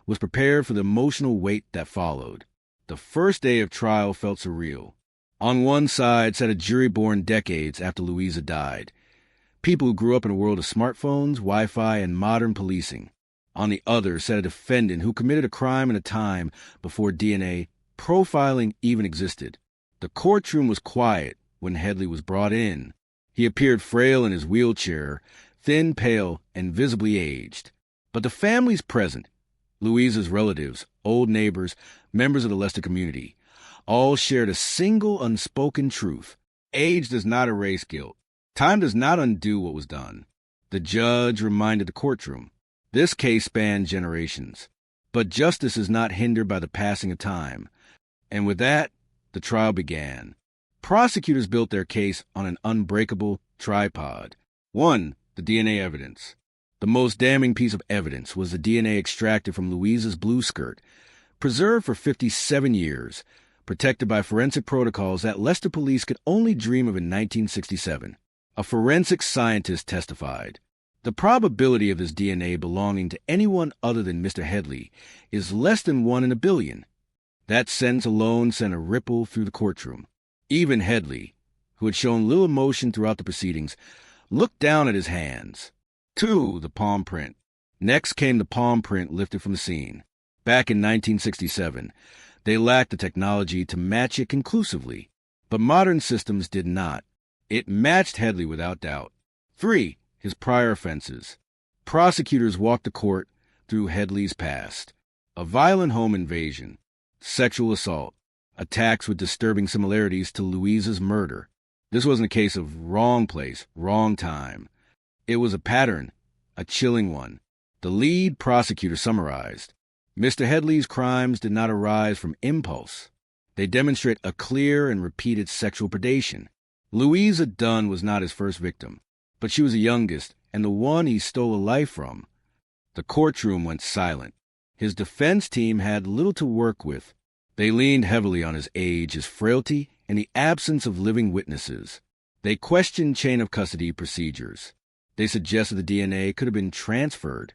was prepared for the emotional weight that followed. The first day of trial felt surreal. On one side sat a jury born decades after Louisa died, people who grew up in a world of smartphones, Wi-Fi, and modern policing. On the other sat a defendant who committed a crime in a time before DNA profiling even existed. The courtroom was quiet when Headley was brought in. He appeared frail in his wheelchair, thin, pale, and visibly aged. But the families present, Louisa's relatives, old neighbors, members of the Leicester community, all shared a single unspoken truth. Age does not erase guilt. Time does not undo what was done. The judge reminded the courtroom. This case spanned generations. But justice is not hindered by the passing of time. And with that, the trial began. Prosecutors built their case on an unbreakable tripod. 1. The DNA evidence. The most damning piece of evidence was the DNA extracted from Louisa's blue skirt, preserved for 57 years, protected by forensic protocols that Leicester police could only dream of in 1967. A forensic scientist testified. The probability of this DNA belonging to anyone other than Mr. Headley is less than 1 in a billion. That sentence alone sent a ripple through the courtroom. Even Headley, who had shown little emotion throughout the proceedings, looked down at his hands. 2. The palm print. Next came the palm print lifted from the scene. Back in 1967, they lacked the technology to match it conclusively, but modern systems did not. It matched Headley without doubt. 3. His prior offenses. Prosecutors walked the court through Headley's past. A violent home invasion, sexual assault, attacks with disturbing similarities to Louisa's murder. This wasn't a case of wrong place, wrong time. It was a pattern, a chilling one. The lead prosecutor summarized. Mr. Headley's crimes did not arise from impulse. They demonstrate a clear and repeated sexual predation. Louisa Dunn was not his first victim, but she was the youngest and the one he stole a life from. The courtroom went silent. His defense team had little to work with. They leaned heavily on his age, his frailty, and the absence of living witnesses. They questioned chain of custody procedures. They suggested the DNA could have been transferred.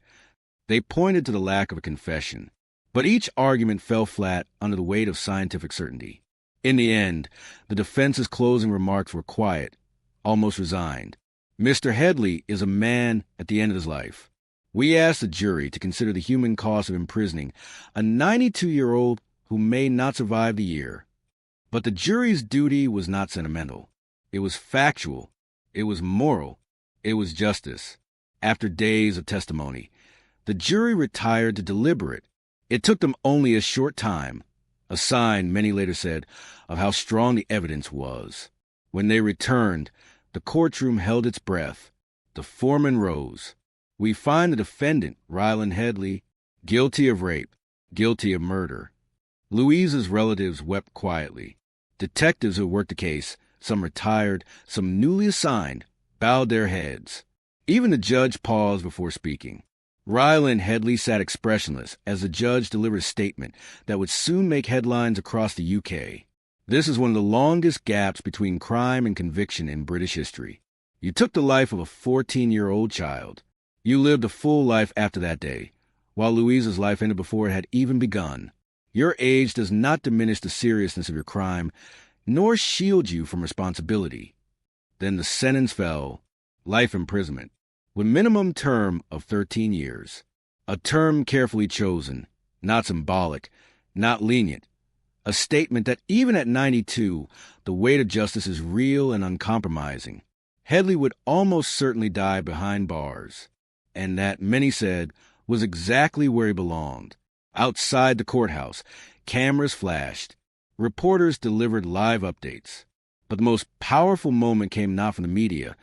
They pointed to the lack of a confession. But each argument fell flat under the weight of scientific certainty. In the end, the defense's closing remarks were quiet, almost resigned. Mr. Headley is a man at the end of his life. We asked the jury to consider the human cost of imprisoning a 92-year-old who may not survive the year. But the jury's duty was not sentimental. It was factual. It was moral. It was justice. After days of testimony, the jury retired to deliberate. It took them only a short time, a sign, many later said, of how strong the evidence was. When they returned, the courtroom held its breath. The foreman rose. We find the defendant, Ryland Headley, guilty of rape. guilty of murder. Louisa's relatives wept quietly. Detectives who worked the case, some retired, some newly assigned, bowed their heads. Even the judge paused before speaking. Ryland Headley sat expressionless as the judge delivered a statement that would soon make headlines across the UK. This is one of the longest gaps between crime and conviction in British history. You took the life of a 14-year-old child. You lived a full life after that day, while Louisa's life ended before it had even begun. Your age does not diminish the seriousness of your crime, nor shield you from responsibility. Then the sentence fell, life imprisonment, with minimum term of 13 years. A term carefully chosen, not symbolic, not lenient. A statement that even at 92, the weight of justice is real and uncompromising. Headley would almost certainly die behind bars, and that, many said, was exactly where he belonged. Outside the courthouse, cameras flashed. Reporters delivered live updates. But the most powerful moment came not from the media,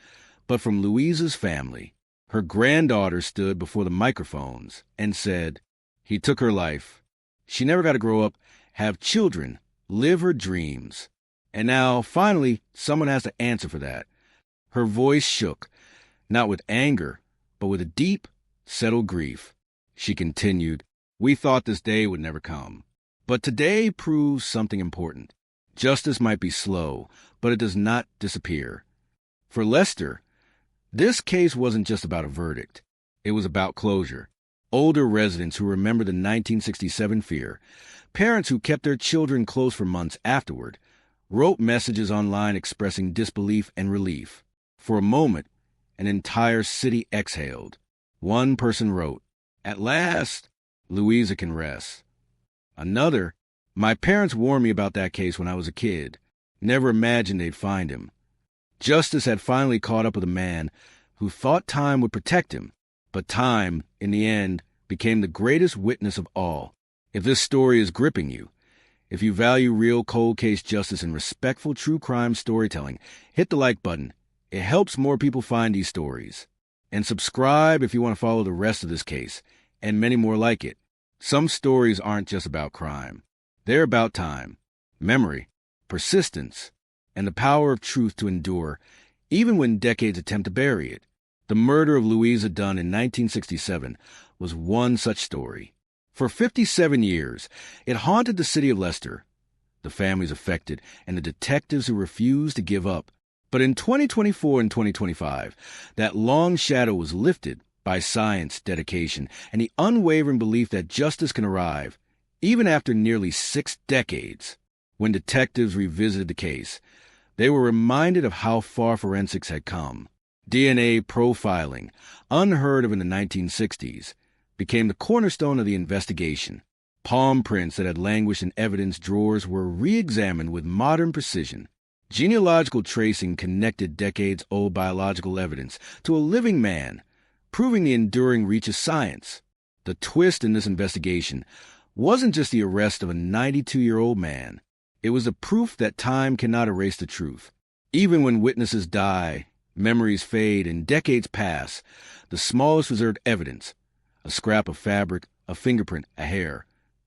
but from Louisa's family. Her granddaughter stood before the microphones and said, "He took her life. She never got to grow up, have children, live her dreams. And now, finally, someone has to answer for that." Her voice shook, not with anger, but with a deep, settled grief. She continued, "We thought this day would never come. But today proves something important. Justice might be slow, but it does not disappear." For Leicester, this case wasn't just about a verdict. It was about closure. Older residents who remember the 1967 fear, parents who kept their children close for months afterward, wrote messages online expressing disbelief and relief. For a moment, an entire city exhaled. One person wrote, "At last, Louisa can rest." Another, "My parents warned me about that case when I was a kid. Never imagined they'd find him." Justice had finally caught up with a man who thought time would protect him, but time, in the end, became the greatest witness of all. If this story is gripping you, if you value real cold case justice and respectful true crime storytelling, hit the like button. It helps more people find these stories. And subscribe if you want to follow the rest of this case, and many more like it. Some stories aren't just about crime. They're about time, memory, persistence, and the power of truth to endure, even when decades attempt to bury it. The murder of Louisa Dunn in 1967 was one such story. For 57 years, it haunted the city of Leicester, the families affected, and the detectives who refused to give up. But in 2024 and 2025, that long shadow was lifted by science, dedication, and the unwavering belief that justice can arrive, even after nearly 6 decades. When detectives revisited the case, they were reminded of how far forensics had come. DNA profiling, unheard of in the 1960s, became the cornerstone of the investigation. Palm prints that had languished in evidence drawers were re-examined with modern precision. Genealogical tracing connected decades-old biological evidence to a living man, proving the enduring reach of science. The twist in this investigation wasn't just the arrest of a 92-year-old man. It was the proof that time cannot erase the truth. Even when witnesses die, memories fade, and decades pass, the smallest preserved evidence, a scrap of fabric, a fingerprint, a hair,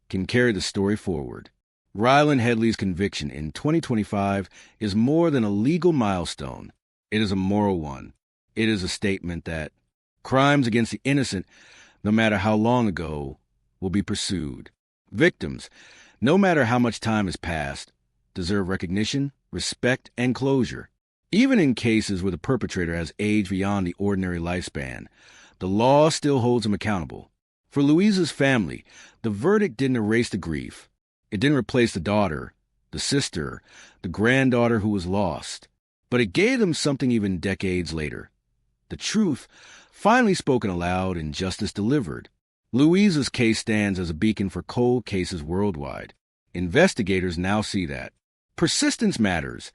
can carry the story forward. Ryland Headley's conviction in 2025 is more than a legal milestone. It is a moral one. It is a statement that crimes against the innocent, no matter how long ago, will be pursued. Victims, no matter how much time has passed, deserve recognition, respect, and closure. Even in cases where the perpetrator has aged beyond the ordinary lifespan, the law still holds him accountable. For Louisa's family, the verdict didn't erase the grief. It didn't replace the daughter, the sister, the granddaughter who was lost. But it gave them something even decades later. The truth, finally spoken aloud and justice delivered. Louisa's case stands as a beacon for cold cases worldwide. Investigators now see that. Persistence matters.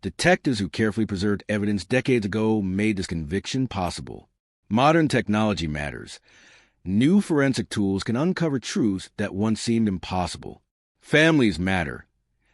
Detectives who carefully preserved evidence decades ago made this conviction possible. Modern technology matters. New forensic tools can uncover truths that once seemed impossible. Families matter.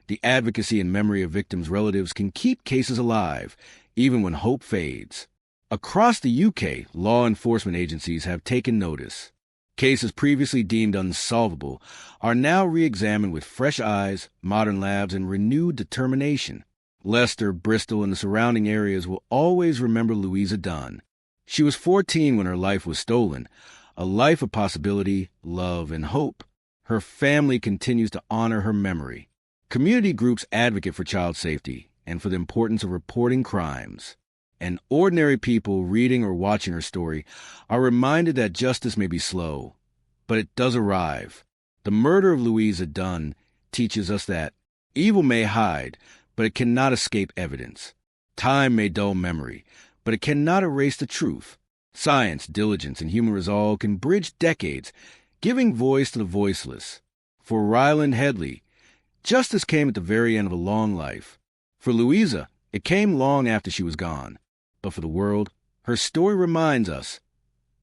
The advocacy and memory of victims' relatives can keep cases alive, even when hope fades. Across the UK, law enforcement agencies have taken notice. Cases previously deemed unsolvable are now re-examined with fresh eyes, modern labs, and renewed determination. Leicester, Bristol, and the surrounding areas will always remember Louisa Dunn. She was 14 when her life was stolen, a life of possibility, love, and hope. Her family continues to honor her memory. Community groups advocate for child safety and for the importance of reporting crimes. And ordinary people reading or watching her story are reminded that justice may be slow, but it does arrive. The murder of Louisa Dunn teaches us that evil may hide, but it cannot escape evidence. Time may dull memory, but it cannot erase the truth. Science, diligence, and human resolve can bridge decades, giving voice to the voiceless. For Ryland Headley, justice came at the very end of a long life. For Louisa, it came long after she was gone. But for the world, her story reminds us,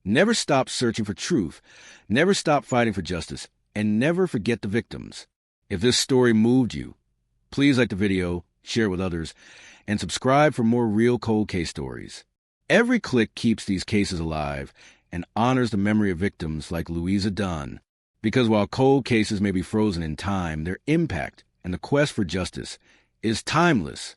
never stop searching for truth, never stop fighting for justice, and never forget the victims. If this story moved you, please like the video, share it with others, and subscribe for more real cold case stories. Every click keeps these cases alive and honors the memory of victims like Louisa Dunn. Because while cold cases may be frozen in time, their impact and the quest for justice is timeless.